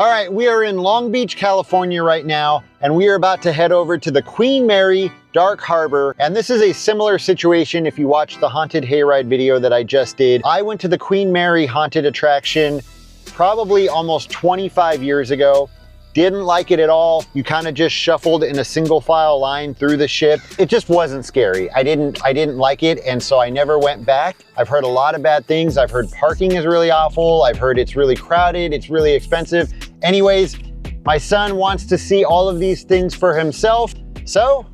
All right, we are in Long Beach, California right now, and we are about to head over to the Queen Mary Dark Harbor. And this is a similar situation if you watch the haunted hayride video that I just did. I went to the Queen Mary haunted attraction probably almost 25 years ago. Didn't like it at all. You kind of just shuffled in a single file line through the ship. It just wasn't scary. I didn't like it, and so I never went back. I've heard a lot of bad things. I've heard parking is really awful. I've heard it's really crowded, it's really expensive. Anyways, my son wants to see all of these things for himself, so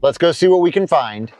let's go see what we can find.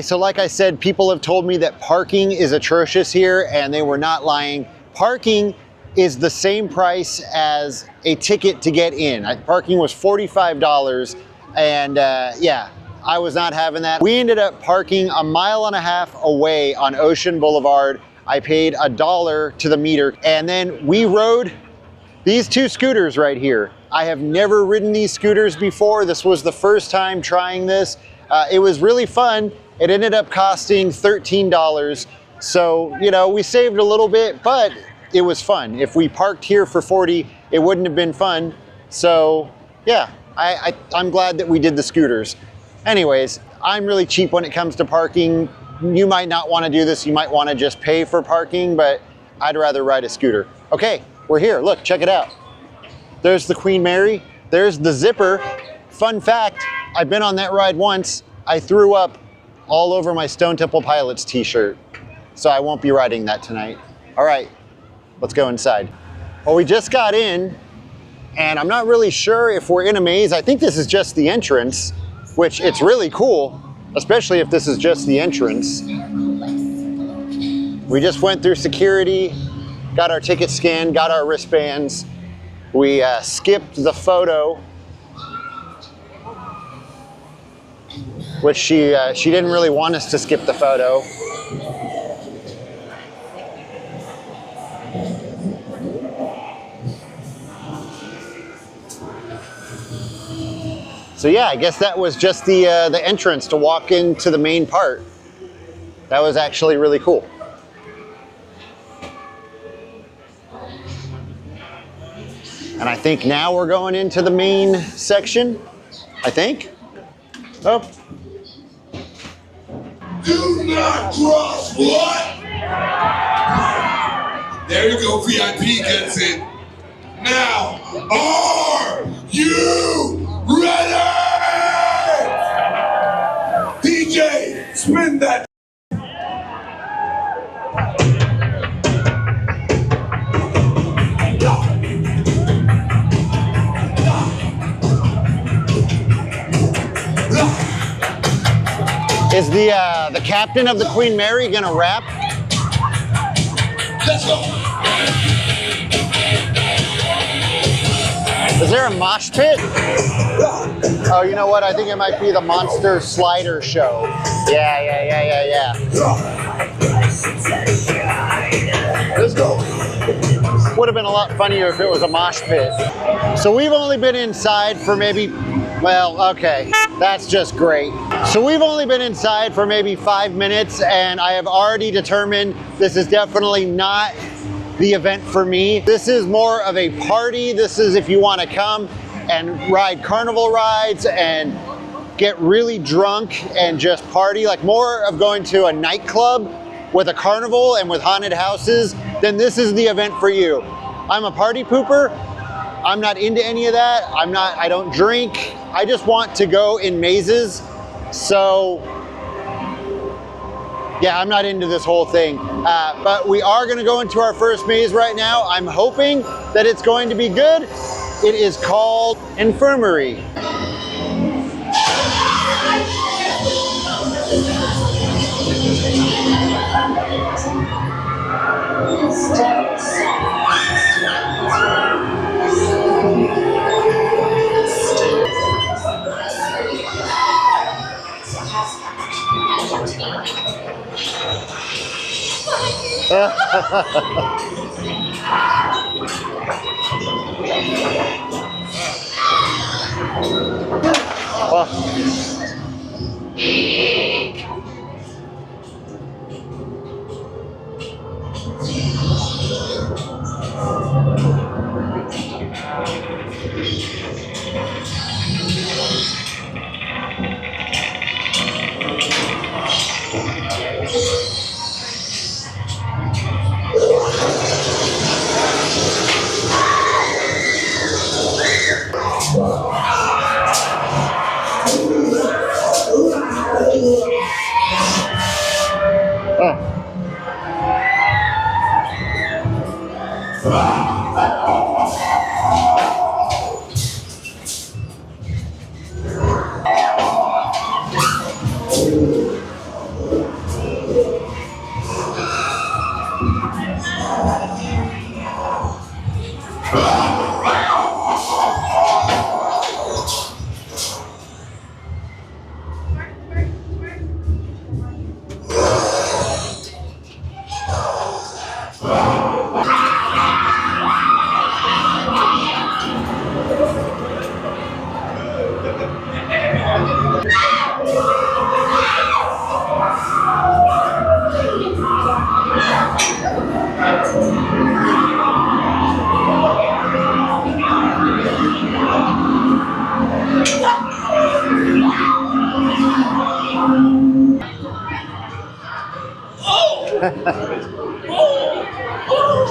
So like I said, people have told me that parking is atrocious here, and they were not lying. Parking is the same price as a ticket to get in. Parking was $45, and yeah, I was not having that. We ended up parking 1.5 miles away on Ocean Boulevard. I paid $1 to the meter, and then we rode these two scooters right here. I have never ridden these scooters before. This was the first time trying this. It was really fun. It ended up costing $13. So, you know, we saved a little bit, but it was fun. If we parked here for $40, it wouldn't have been fun. So yeah, I'm glad that we did the scooters. Anyways, I'm really cheap when it comes to parking. You might not want to do this. You might want to just pay for parking, but I'd rather ride a scooter. Okay, we're here. Look, check it out. There's the Queen Mary. There's the zipper. Fun fact, I've been on that ride once. I threw up all over my Stone Temple Pilots t-shirt. So I won't be riding that tonight. All right, let's go inside. Well, we just got in, and I'm not really sure if we're in a maze. I think this is just the entrance, which it's really cool, especially if this is just the entrance. We just went through security, got our ticket scanned, got our wristbands. We skipped the photo, which she didn't really want us to skip the photo. So yeah, I guess that was just the entrance to walk into the main part. That was actually really cool. And I think now we're going into the main section, I think. Oh. Do not cross what? There you go, VIP gets in. Now, are you ready? DJ, spin that. Is the captain of the Queen Mary gonna rap? Let's go. Is there a mosh pit? Oh, you know what? I think it might be the Monster Slider show. Yeah. Let's go. Would have been a lot funnier if it was a mosh pit. So we've only been inside for maybe, well, okay, that's just great. So we've only been inside for maybe 5 minutes, and I have already determined this is definitely not the event for me. This is more of a party. This is if you want to come and ride carnival rides and get really drunk and just party, like more of going to a nightclub with a carnival and with haunted houses, then this is the event for you. I'm a party pooper. I'm not into any of that. I don't drink. I just want to go in mazes. So yeah, I'm not into this whole thing. But we are gonna go into our first maze right now. I'm hoping that it's going to be good. It is called Infirmary.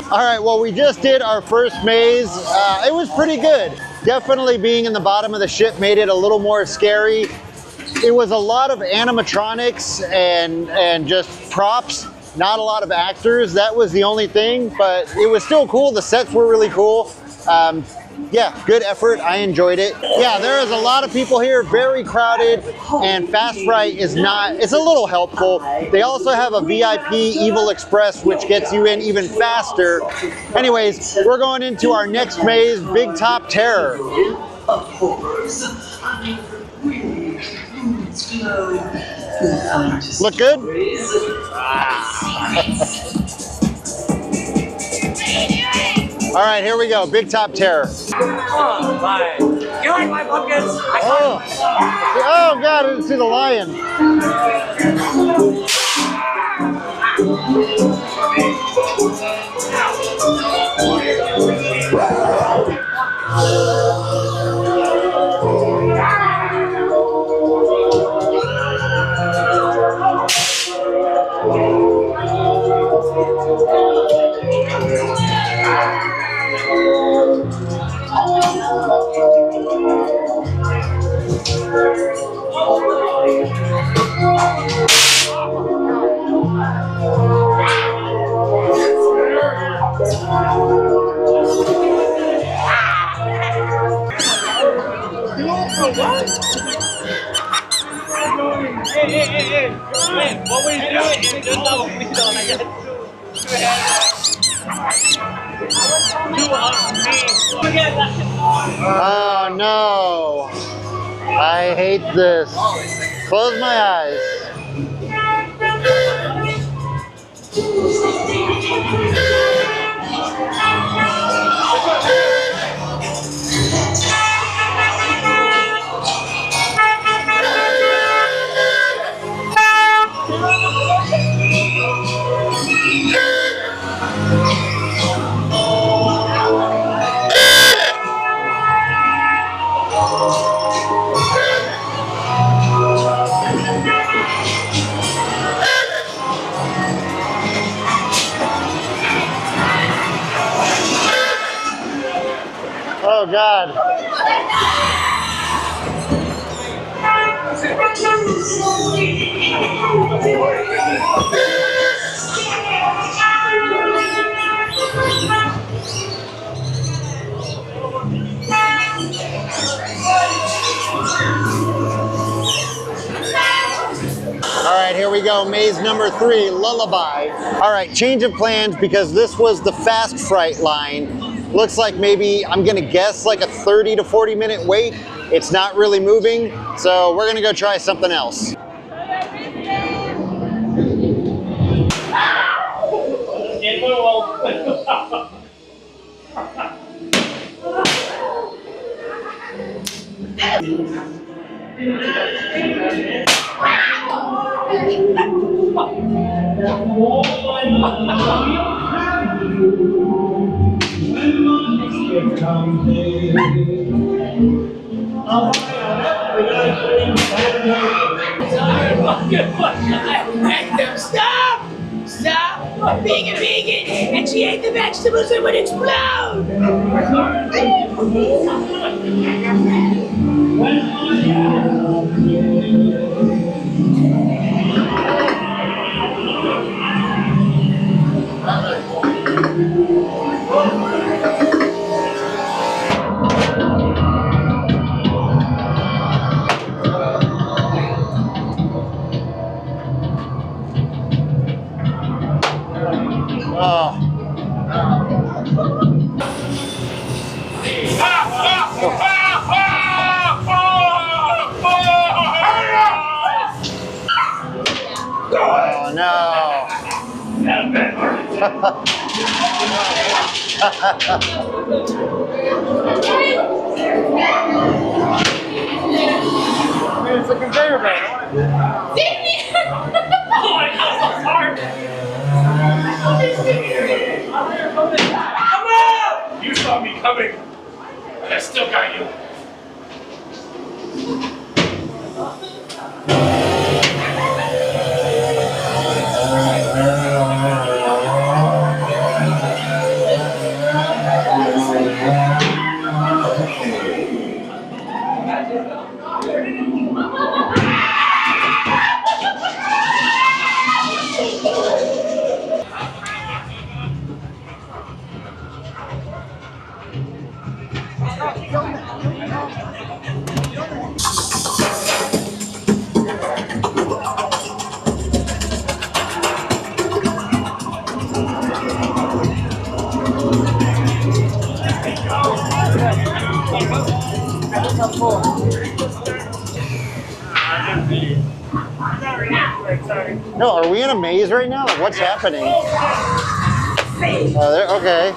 All right, well, we just did our first maze. It was pretty good. Definitely being in the bottom of the ship made it a little more scary. It was a lot of animatronics and just props, not a lot of actors. That was the only thing, but it was still cool. The sets were really cool. Yeah, good effort. I enjoyed it. Yeah, there is a lot of people here, very crowded, and Fast Fright is not, it's a little helpful. They also have a VIP Evil Express, which gets you in even faster. Anyways, we're going into our next maze, Big Top Terror. Look good? All right, here we go, Big Top Terror. Oh, bye. You like my pumpkins? Oh God, I didn't see the lion. Hey, what were you doing? Just now, we don't, I guess. Oh no, I hate this. Close my eyes. Oh God. All right, here we go. Maze number 3, Lullaby. All right, change of plans because this was the Fast Fright line. Looks like maybe, I'm gonna guess, like a 30 to 40 minute wait. It's not really moving, so we're gonna go try something else. Stop! Stop being a vegan! And she ate the vegetables and would explode! Oh no. It's a conveyor belt. Come on! You saw me coming, but I still got you. No, are we in a maze right now? Like, what's happening? Okay.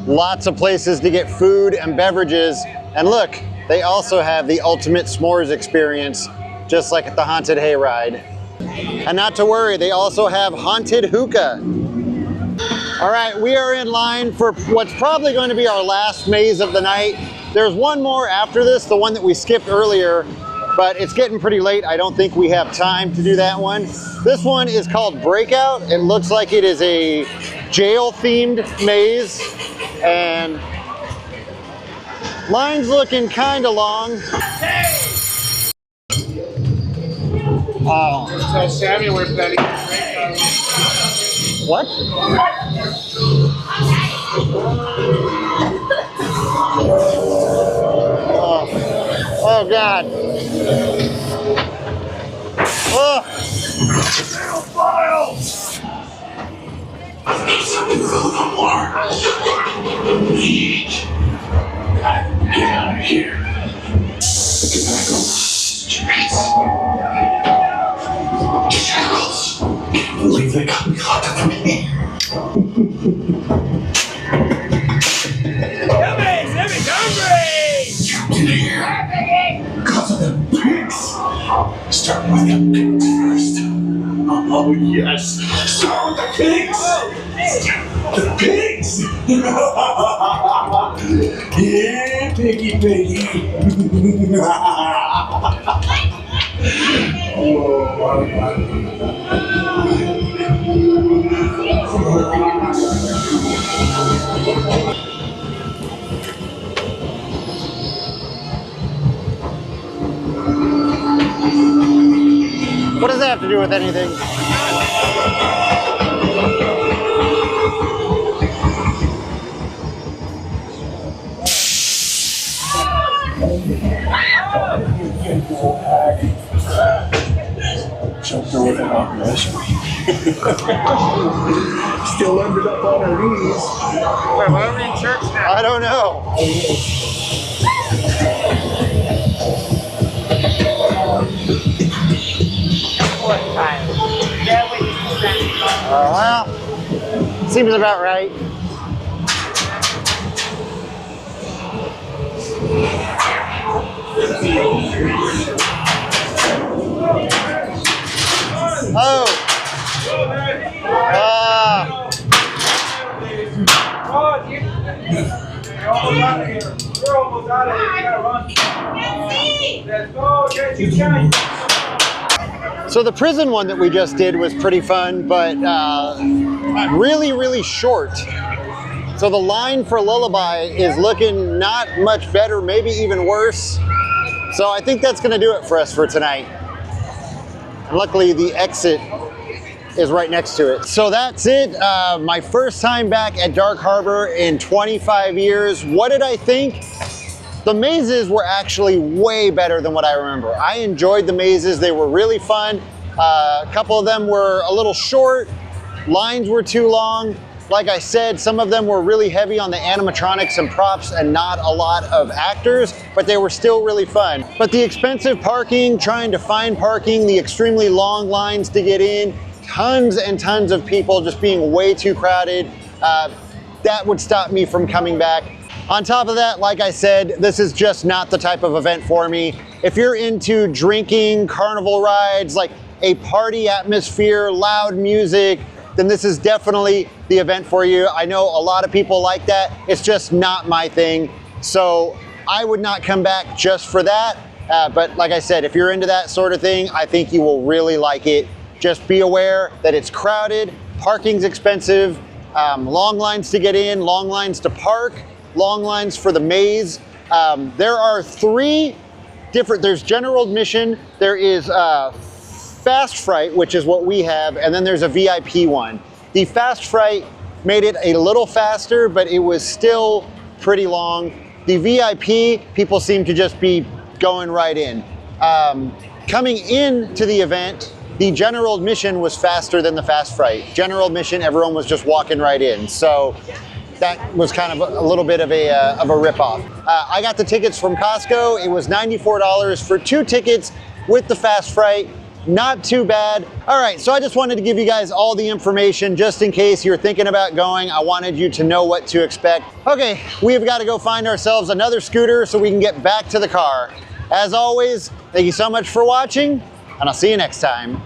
Lots of places to get food and beverages. And look, they also have the ultimate s'mores experience, just like at the Haunted Hayride. And not to worry, they also have haunted hookah. All right, we are in line for what's probably going to be our last maze of the night. There's one more after this, the one that we skipped earlier, but it's getting pretty late. I don't think we have time to do that one. This one is called Breakout. It looks like it is a jail-themed maze, and line's looking kind of long. Oh. Tell Sammy we're planning What? Oh God. Oh. Something a little more. Get out of here. Get back on the streets. Shackles. Can't believe they got me locked up in here. Sammy, Trapped in here. Because of the pigs. Start with the pigs first. Oh, yes. So the pigs. The pigs. Yeah, piggy, piggy. What does that have to do with anything? Jumped over the hot mess. Still ended up on her knees. Wait, why are we in church now? I don't know. Well, seems about right. Oh. You're almost out of here. You're almost out of here. You gotta run. Let's go. Get you shine. So the prison one that we just did was pretty fun, but really, really short. So the line for Lullaby is looking not much better, maybe even worse. So I think that's gonna do it for us for tonight. And luckily the exit is right next to it. So that's it. My first time back at Dark Harbor in 25 years. What did I think? The mazes were actually way better than what I remember. I enjoyed the mazes. They were really fun. A couple of them were a little short. Lines were too long. Like I said, some of them were really heavy on the animatronics and props and not a lot of actors, but they were still really fun. But the expensive parking, trying to find parking, the extremely long lines to get in, tons and tons of people just being way too crowded, that would stop me from coming back. On top of that, like I said, this is just not the type of event for me. If you're into drinking, carnival rides, like a party atmosphere, loud music, then this is definitely the event for you. I know a lot of people like that. It's just not my thing. So I would not come back just for that. But like I said, if you're into that sort of thing, I think you will really like it. Just be aware that it's crowded, parking's expensive, long lines to get in, long lines to park, long lines for the maze. There are three different, there's general admission, there is Fast Fright, which is what we have, and then there's a VIP one. The Fast Fright made it a little faster, but it was still pretty long. The VIP, people seem to just be going right in. Coming into the event, the general admission was faster than the Fast Fright. General admission, everyone was just walking right in. So that was kind of a little bit of a rip-off. I got the tickets from Costco. It was $94 for 2 tickets with the Fast Fright. Not too bad. All right, so I just wanted to give you guys all the information just in case you're thinking about going. I wanted you to know what to expect. Okay, we have got to go find ourselves another scooter so we can get back to the car. As always, thank you so much for watching, and I'll see you next time.